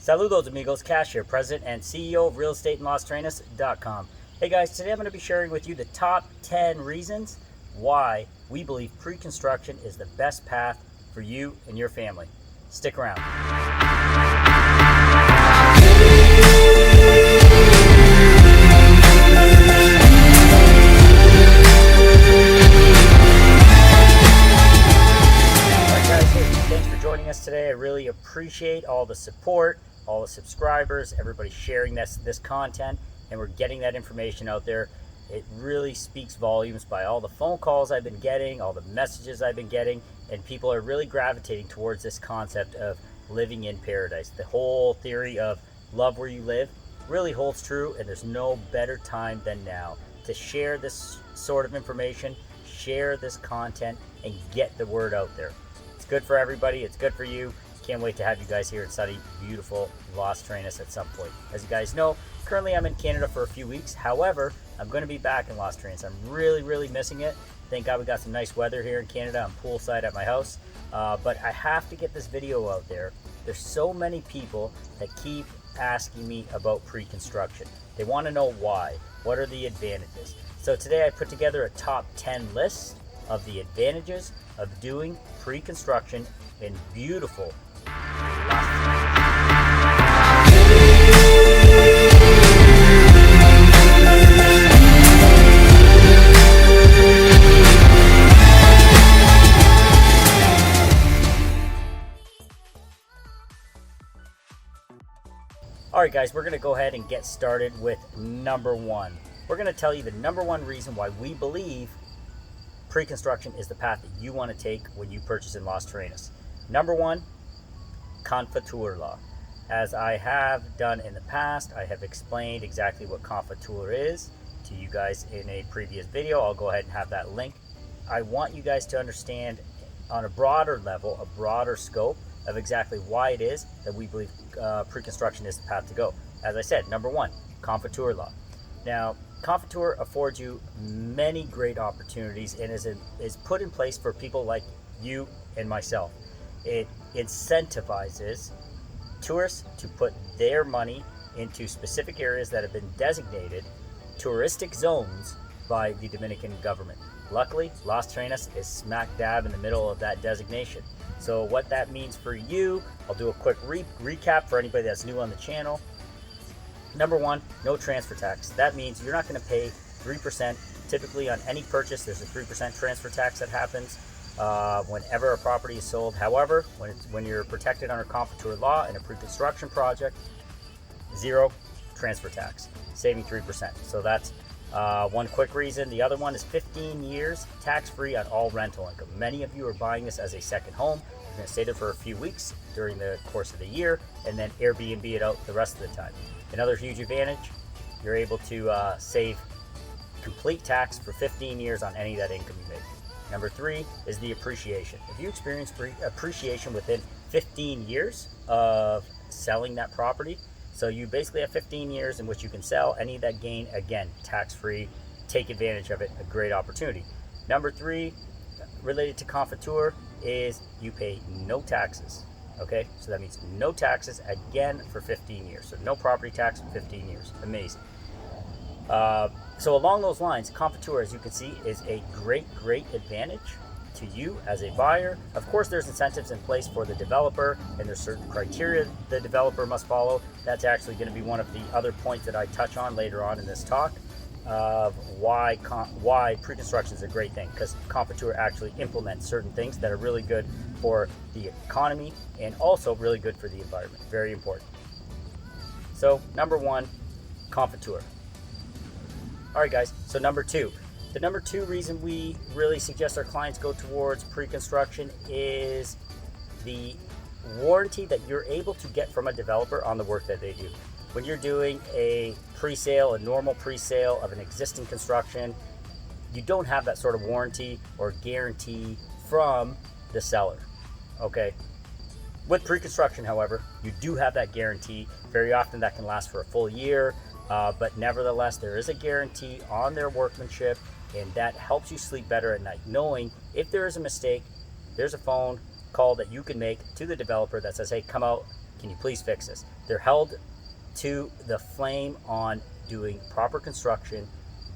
Saludos amigos, Kash here, President and CEO of realestateinlosterenas.com. Hey guys, today I'm going to be sharing with you the top 10 reasons why we believe pre-construction is the best path for you and your family. Stick around. Thanks for joining us today. I really appreciate all the support, all the subscribers, everybody sharing this content, and we're getting that information out there. It really speaks volumes by all the phone calls I've been getting, all the messages I've been getting, and people are really gravitating towards this concept of living in paradise. The whole theory of love where you live really holds true, and there's no better time than now to share this sort of information, share this content, and get the word out there. It's good for everybody. It's good for you. Can't wait to have you guys here in sunny, beautiful Las Terrenas at some point. As you guys know, currently I'm in Canada for a few weeks. However, I'm going to be back in Las Terrenas. I'm really missing it. Thank God we got some nice weather here in Canada. I'm poolside at my house. But I have to get this video out there. There's so many people that keep asking me about pre-construction. They want to know why. What are the advantages? So today I put together a top 10 list of the advantages of doing pre-construction in beautiful Las Terrenas. Alright guys, we're going to go ahead and get started with number one. We're going to tell you the number one reason why we believe pre-construction is the path that you want to take when you purchase in Las Terrenas. Number one, Confiture law. As I have done in the past, I have explained exactly what Confiture is to you guys in a previous video. I'll go ahead and have that link. I want you guys to understand on a broader level, a broader scope of exactly why it is that we believe pre-construction is the path to go. As I said, number one, Confiture law. Now, Confiture affords you many great opportunities and is put in place for people like you and myself. It incentivizes tourists to put their money into specific areas that have been designated touristic zones by the Dominican government. Luckily, Las Terrenas is smack dab in the middle of that designation. So what that means for you, I'll do a quick recap for anybody that's new on the channel. Number one, no transfer tax. That means you're not going to pay 3%. Typically on any purchase, there's a 3% transfer tax that happens whenever a property is sold. However, when you're protected under Confiture law in a pre-construction project, zero transfer tax, saving 3%. So that's one quick reason. The other one is 15 years tax-free on all rental income. Many of you are buying this as a second home. You're going to stay there for a few weeks during the course of the year and then Airbnb it out the rest of the time. Another huge advantage, you're able to save complete tax for 15 years on any of that income you make. Number three is the appreciation. If you experience appreciation within 15 years of selling that property, so you basically have 15 years in which you can sell any of that gain, again, tax-free, take advantage of it, a great opportunity. Number three, related to Confiture, is you pay no taxes. Okay, so that means no taxes again for 15 years. So no property tax for 15 years. Amazing. So along those lines, Confiture, as you can see, is a great advantage to you as a buyer. Of course, there's incentives in place for the developer, and there's certain criteria the developer must follow. That's actually going to be one of the other points that I touch on later on in this talk of why pre-construction is a great thing, because Confiture actually implements certain things that are really good for the economy and also really good for the environment. Very important. So number one, Confiture. All right, guys. So number two. The number two reason we really suggest our clients go towards pre-construction is the warranty that you're able to get from a developer on the work that they do. When you're doing a pre-sale, a normal pre-sale of an existing construction, you don't have that sort of warranty or guarantee from the seller. Okay. With pre-construction, however, you do have that guarantee. Very often that can last for a full year, but nevertheless, there is a guarantee on their workmanship, and that helps you sleep better at night, knowing if there is a mistake, there's a phone call that you can make to the developer that says, hey, come out, can you please fix this? They're held to the flame on doing proper construction,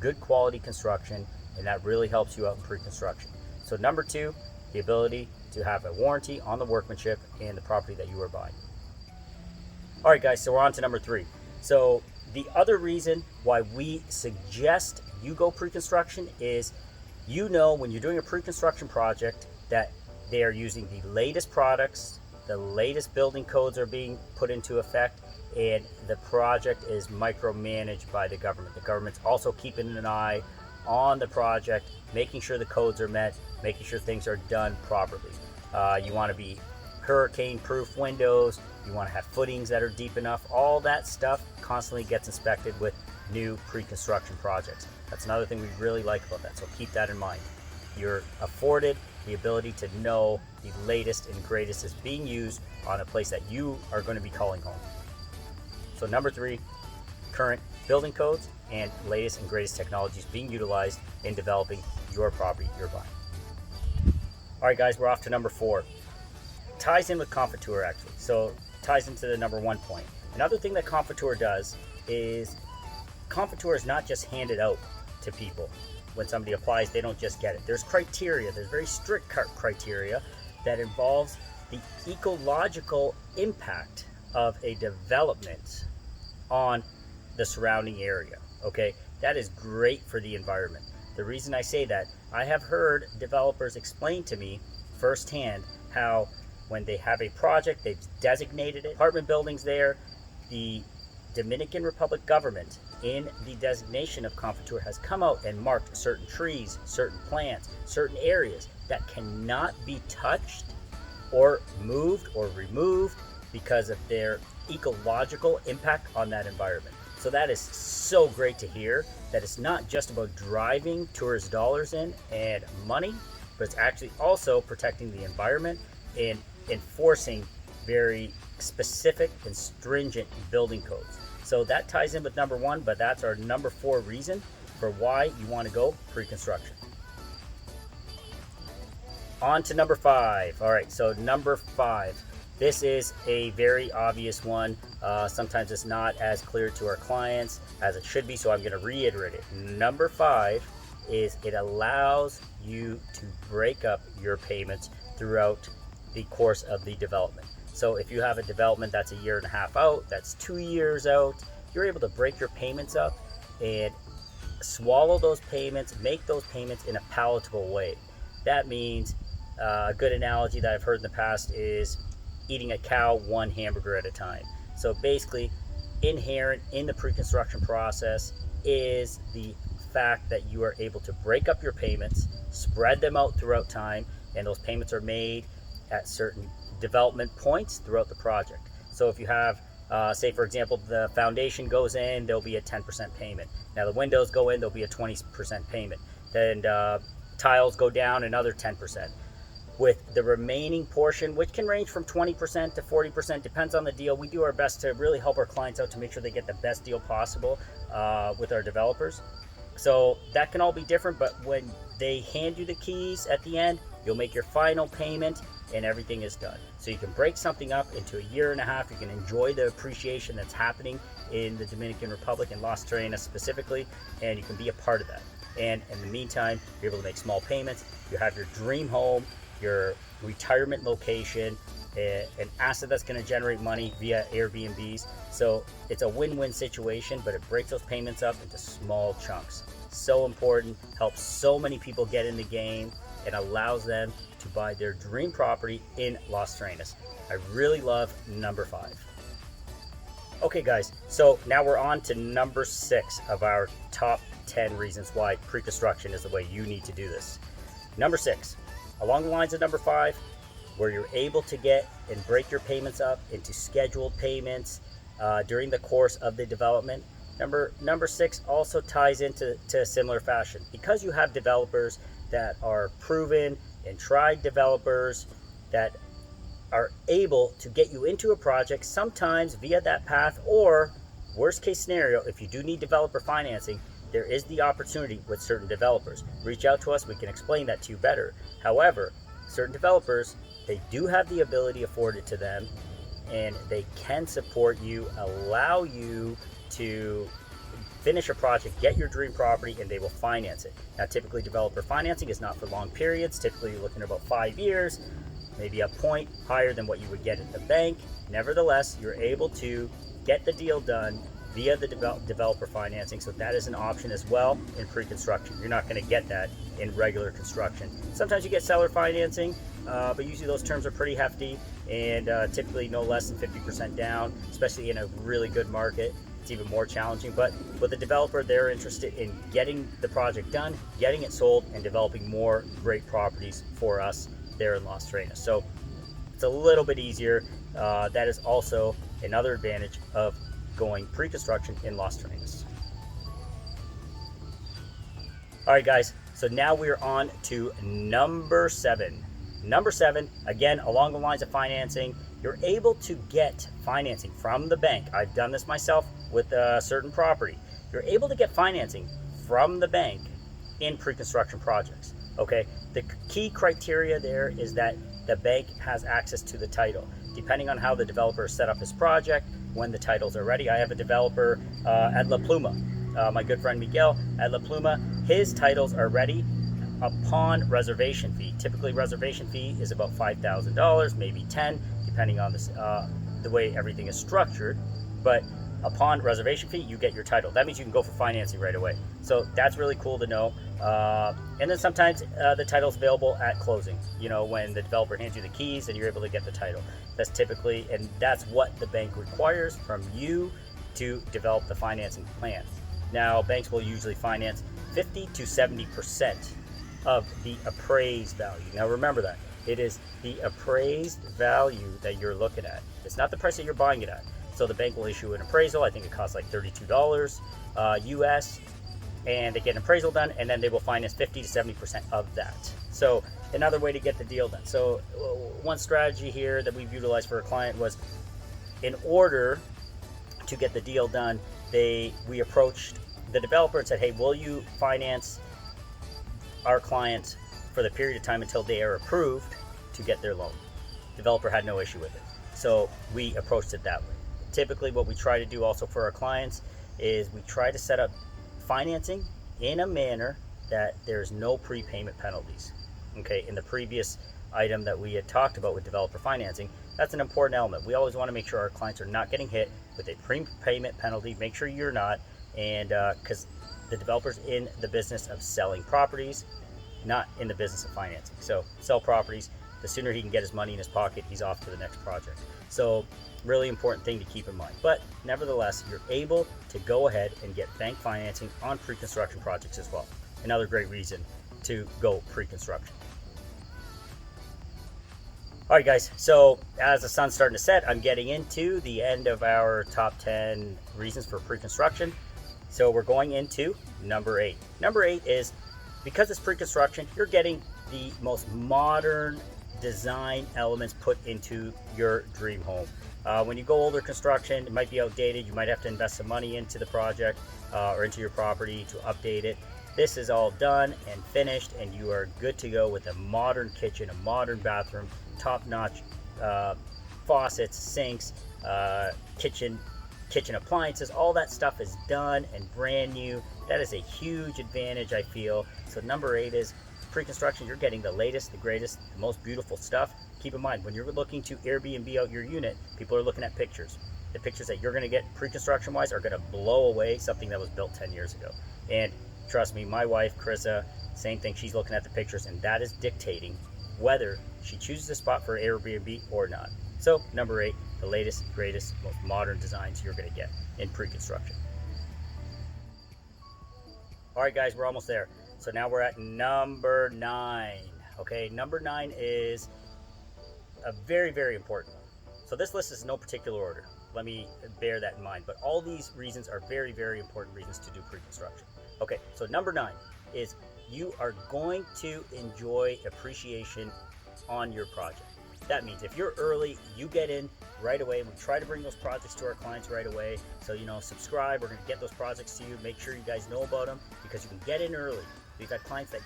good quality construction, and that really helps you out in pre-construction. So number 2, the ability to have a warranty on the workmanship and the property that you are buying. All right, guys, so we're on to number 3. So the other reason why we suggest you go pre-construction is, when you're doing a pre-construction project that they are using the latest products, the latest building codes are being put into effect, and the project is micromanaged by the government. The government's also keeping an eye on the project, making sure the codes are met, making sure things are done properly. You want to be hurricane-proof windows, you want to have footings that are deep enough. All that stuff constantly gets inspected with new pre-construction projects. That's another thing we really like about that, so keep that in mind. You're afforded the ability to know the latest and greatest is being used on a place that you are going to be calling home. So number 3, current building codes and latest and greatest technologies being utilized in developing your property you're buying. All right, guys, we're off to number 4. Ties in with Confiture, actually. So ties into the number 1 point. Another thing that Confiture does is Confiture is not just handed out to people. When somebody applies, they don't just get it. There's criteria, there's very strict criteria that involves the ecological impact of a development on the surrounding area. Okay, that is great for the environment. The reason I say that, I have heard developers explain to me firsthand how when they have a project, they've designated it, apartment buildings there, the Dominican Republic government in the designation of Confiture has come out and marked certain trees, certain plants, certain areas that cannot be touched or moved or removed because of their ecological impact on that environment. So that is so great to hear, that it's not just about driving tourist dollars in and money, but it's actually also protecting the environment and enforcing very specific and stringent building codes. So that ties in with number 1, but that's our number 4 reason for why you want to go pre-construction. On to number 5. All right, so number 5. This is a very obvious one. Sometimes it's not as clear to our clients as it should be, so I'm going to reiterate it. Number 5 is it allows you to break up your payments throughout the course of the development. So if you have a development that's 1.5 years out, that's 2 years out, you're able to break your payments up and swallow those payments, make those payments in a palatable way. That means a good analogy that I've heard in the past is eating a cow 1 hamburger at a time. So basically, inherent in the pre-construction process is the fact that you are able to break up your payments, spread them out throughout time, and those payments are made at certain development points throughout the project. So if you have, say for example, the foundation goes in, there'll be a 10% payment. Now the windows go in, there'll be a 20% payment. Then tiles go down, another 10%. With the remaining portion, which can range from 20% to 40%, depends on the deal. We do our best to really help our clients out to make sure they get the best deal possible with our developers. So that can all be different, but when they hand you the keys at the end, you'll make your final payment and everything is done. So you can break something up into 1.5 years. You can enjoy the appreciation that's happening in the Dominican Republic and Las Terrenas specifically, and you can be a part of that. And in the meantime, you're able to make small payments. You have your dream home, your retirement location, an asset that's going to generate money via Airbnbs. So it's a win-win situation, but it breaks those payments up into small chunks. So important, helps so many people get in the game, and allows them to buy their dream property in Las Terrenas. I really love number 5. Okay guys, so now we're on to number 6 of our top 10 reasons why pre-construction is the way you need to do this. Number 6, along the lines of number 5, where you're able to get and break your payments up into scheduled payments during the course of the development. Number 6 also ties into a similar fashion. Because you have developers that are proven and tried developers that are able to get you into a project, sometimes via that path, or worst case scenario, if you do need developer financing, there is the opportunity with certain developers. Reach out to us, we can explain that to you better. However, certain developers, they do have the ability afforded to them and they can support you, allow you to finish a project, get your dream property, and they will finance it. Now, typically developer financing is not for long periods. Typically you're looking at about 5 years, maybe a point higher than what you would get at the bank. Nevertheless, you're able to get the deal done via the developer financing, so that is an option as well in pre-construction. You're not going to get that in regular construction. Sometimes you get seller financing, but usually those terms are pretty hefty, and typically no less than 50% down, especially in a really good market. It's even more challenging. But with the developer, they're interested in getting the project done, getting it sold, and developing more great properties for us there in Las Terrenas. So it's a little bit easier. That is also another advantage of going pre-construction in Las Terrenas. All right, guys, so now we're on to number 7. Number 7, again, along the lines of financing, you're able to get financing from the bank. I've done this myself with a certain property. You're able to get financing from the bank in pre-construction projects, okay? The key criteria there is that the bank has access to the title. Depending on how the developer set up his project, when the titles are ready. I have a developer at La Pluma, my good friend Miguel at La Pluma. His titles are ready upon reservation fee. Typically reservation fee is about $5,000, maybe 10, depending on the way everything is structured. But upon reservation fee, you get your title. That means you can go for financing right away. So that's really cool to know. And then sometimes the title's available at closing, you know, when the developer hands you the keys and you're able to get the title. That's typically, and that's what the bank requires from you to develop the financing plan. Now, banks will usually finance 50 to 70% of the appraised value. Now remember that. It is the appraised value that you're looking at. It's not the price that you're buying it at. So the bank will issue an appraisal. I think it costs like $32 US, and they get an appraisal done, and then they will finance 50 to 70% of that. So another way to get the deal done. So one strategy here that we've utilized for a client was, in order to get the deal done, we approached the developer and said, hey, will you finance our client for the period of time until they are approved to get their loan? Developer had no issue with it. So we approached it that way. Typically what we try to do also for our clients is we try to set up financing in a manner that there's no prepayment penalties. Okay, in the previous item that we had talked about with developer financing, that's an important element. We always want to make sure our clients are not getting hit with a prepayment penalty. Make sure you're not, and because the developer's in the business of selling properties, not in the business of financing. So sell properties, the sooner he can get his money in his pocket, he's off to the next project. So really important thing to keep in mind. But nevertheless, you're able to go ahead and get bank financing on pre-construction projects as well. Another great reason to go pre-construction. All right, guys, so as the sun's starting to set, I'm getting into the end of our top 10 reasons for pre-construction. So we're going into number 8. Number 8 is, because it's pre-construction, you're getting the most modern design elements put into your dream home. When you go older construction, it might be outdated. You might have to invest some money into the project or into your property to update it. This is all done and finished, and you are good to go with a modern kitchen, a modern bathroom, top-notch faucets, sinks, kitchen appliances. All that stuff is done and brand new. That is a huge advantage, I feel. So number 8 is pre-construction. You're getting the latest, the greatest, the most beautiful stuff. Keep in mind, when you're looking to Airbnb out your unit, people are looking at pictures. The pictures that you're going to get pre-construction wise are going to blow away something that was built 10 years ago. And trust me, my wife, Carissa, same thing. She's looking at the pictures, and that is dictating whether she chooses a spot for Airbnb or not. So number 8, the latest, greatest, most modern designs you're going to get in pre-construction. All right, guys, we're almost there. So now we're at number 9. Okay, number 9 is a very, very important one. So this list is in no particular order. Let me bear that in mind. But all these reasons are very, very important reasons to do pre-construction. Okay, so number 9 is you are going to enjoy appreciation on your project. That means if you're early, you get in right away. We try to bring those projects to our clients right away. So, subscribe. We're going to get those projects to you. Make sure you guys know about them because you can get in early. We've got clients that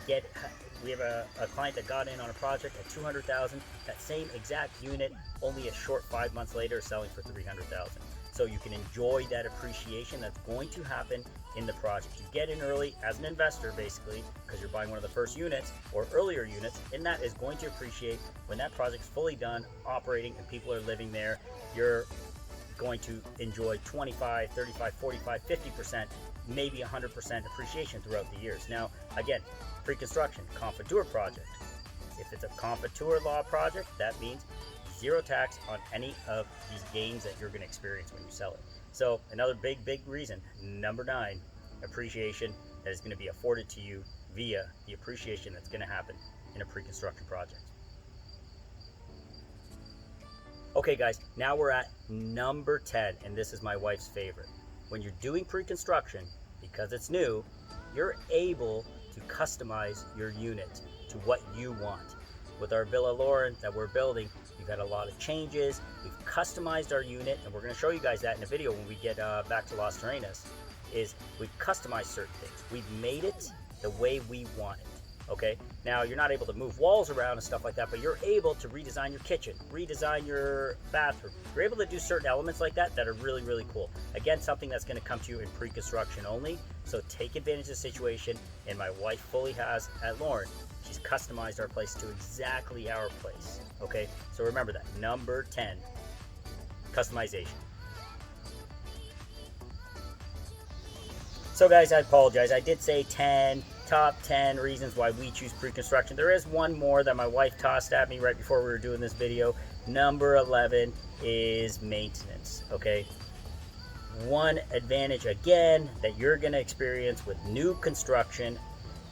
We have a client that got in on a project at $200,000. That same exact unit, only a short 5 months later, is selling for $300,000. So you can enjoy that appreciation that's going to happen in the project. You get in early as an investor, basically, because you're buying one of the first units or earlier units, and that is going to appreciate when that project's fully done, operating, and people are living there. You're going to enjoy 25, 35, 45, 50%, maybe 100% appreciation throughout the years. Now, again, pre-construction, Confitour project. If it's a Confitour law project, that means zero tax on any of these gains that you're going to experience when you sell it. So another big reason, number 9, appreciation that is going to be afforded to you via the appreciation that's going to happen in a pre-construction project. Okay guys, now we're at number 10, and this is my wife's favorite. When you're doing pre-construction, because it's new, you're able to customize your unit to what you want. With our Villa Lauren that we're building, we've had a lot of changes. We've customized our unit, and we're going to show you guys that in a video when we get back to Las Terrenas. Is we've customized certain things. We've made it the way we want it. Okay, now you're not able to move walls around and stuff like that, but you're able to redesign your kitchen, redesign your bathroom. You're able to do certain elements like that that are really cool. Again, something that's going to come to you in pre-construction only. So take advantage of the situation, and my wife fully has at Lauren. She's customized our place to exactly our place. Okay, so remember that. Number 10, customization. So guys, I apologize. I did say top 10 reasons why we choose pre-construction. There is one more that my wife tossed at me right before we were doing this video. Number 11 is maintenance. Okay, one advantage again that you're going to experience with new construction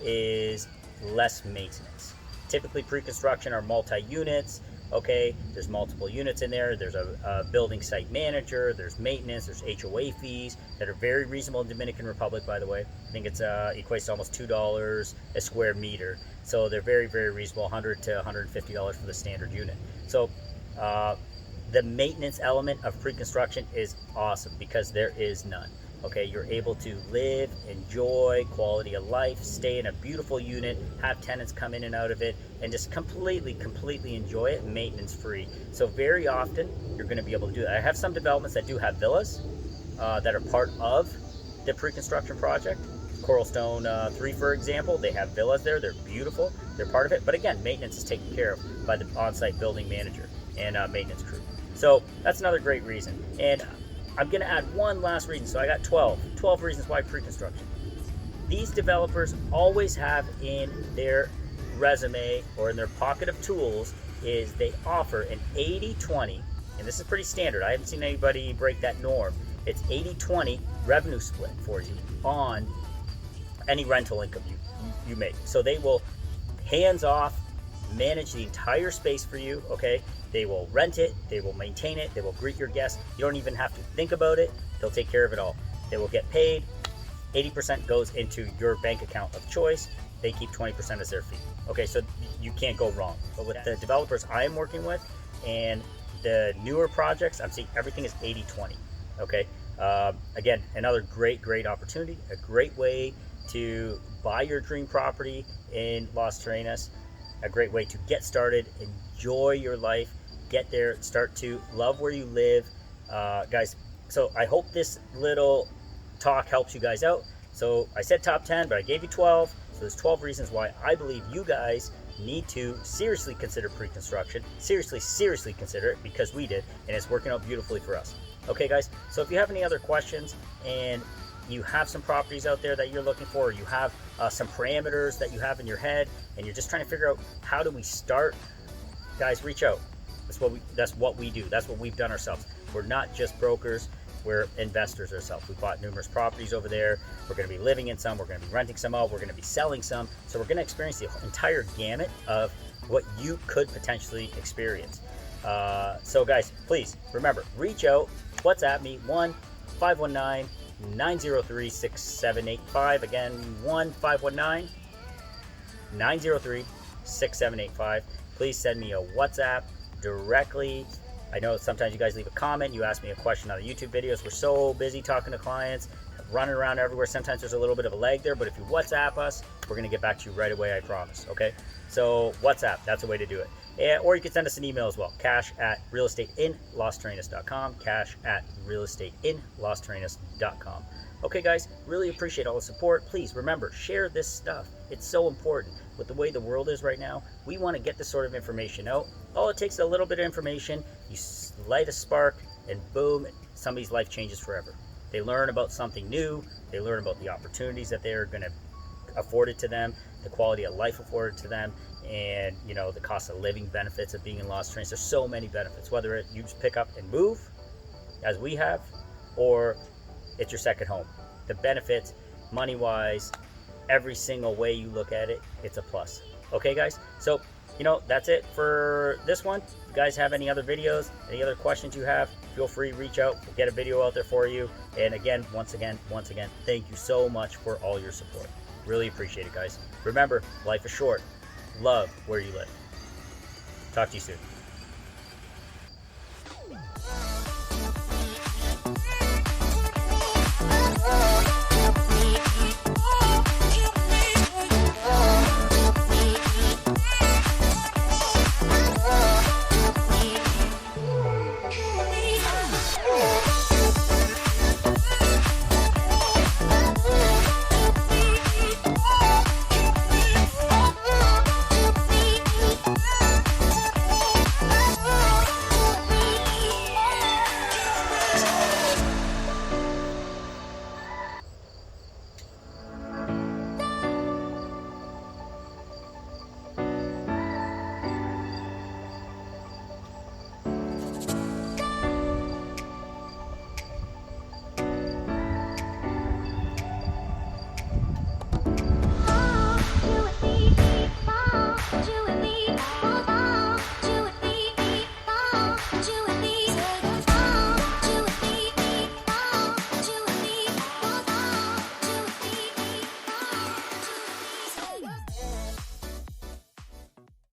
is less maintenance. Typically pre-construction are multi-units. Okay, there's multiple units in there. There's a building site manager, there's maintenance, there's HOA fees that are very reasonable in Dominican Republic, by the way. I think it's equates to almost $2 a square meter. So they're very reasonable, $100 to $150 for the standard unit. So the maintenance element of pre-construction is awesome because there is none. Okay, you're able to live, enjoy quality of life, stay in a beautiful unit, have tenants come in and out of it, and just completely enjoy it, maintenance free. So very often you're going to be able to do that. I have some developments that do have villas that are part of the pre-construction project. Coralstone 3, for example, they have villas there. They're beautiful. They're part of it. But again, maintenance is taken care of by the on-site building manager and maintenance crew. So that's another great reason. And I'm going to add one last reason. So I got 12 reasons why pre-construction. These developers always have in their resume or in their pocket of tools is they offer an 80-20, and this is pretty standard. I haven't seen anybody break that norm. It's 80-20 revenue split for you on any rental income you make. So they will hands off manage the entire space for you. Okay, they will rent it, they will maintain it, they will greet your guests. You don't even have to think about it. They'll take care of it all. They will get paid. 80% goes into your bank account of choice. They keep 20% as their fee. Okay, so you can't go wrong. But with the developers I am working with and the newer projects, I'm seeing everything is 80-20. Okay, again, another great opportunity, a great way to buy your dream property in Las Terrenas, a great way to get started, enjoy your life, get there, start to love where you live. Guys, so I hope this little talk helps you guys out. So I said top 10, but I gave you 12. So there's 12 reasons why I believe you guys need to seriously consider pre-construction. Seriously consider it, because we did, and it's working out beautifully for us. Okay guys, so if you have any other questions and you have some properties out there that you're looking for, or you have some parameters that you have in your head and you're just trying to figure out how do we start, guys, reach out. That's what we do. That's what we've done ourselves. We're not just brokers, we're investors ourselves. We bought numerous properties over there. We're going to be living in some, we're going to be renting some out, we're going to be selling some. So we're going to experience the entire gamut of what you could potentially experience. So guys, please remember, reach out, WhatsApp me, 1-519-903-6785. Again, 1-519-903-6785. Please send me a WhatsApp directly. I know sometimes you guys leave a comment, you ask me a question on the YouTube videos. We're so busy talking to clients, running around everywhere. Sometimes there's a little bit of a lag there, but if you WhatsApp us, we're going to get back to you right away, I promise, okay? So WhatsApp, that's a way to do it. Or you can send us an email as well, cash@realestateinlosterrenas.com, cash@realestateinlosterrenas.com. Okay, guys, really appreciate all the support. Please remember, share this stuff. It's so important. With the way the world is right now, we want to get this sort of information out. All it takes is a little bit of information. You light a spark, and boom, somebody's life changes forever. They learn about something new. They learn about the opportunities that they're going to afforded to them, the quality of life afforded to them, and you know, the cost of living benefits of being in Lost Trains. There's so many benefits, whether you just pick up and move, as we have, or it's your second home. The benefits, money-wise, every single way you look at it, it's a plus. Okay, guys? So, you know, that's it for this one. If you guys have any other videos, any other questions you have, feel free to reach out. We'll get a video out there for you. And again, once again, thank you so much for all your support. Really appreciate it, guys. Remember, life is short. Love where you live. Talk to you soon.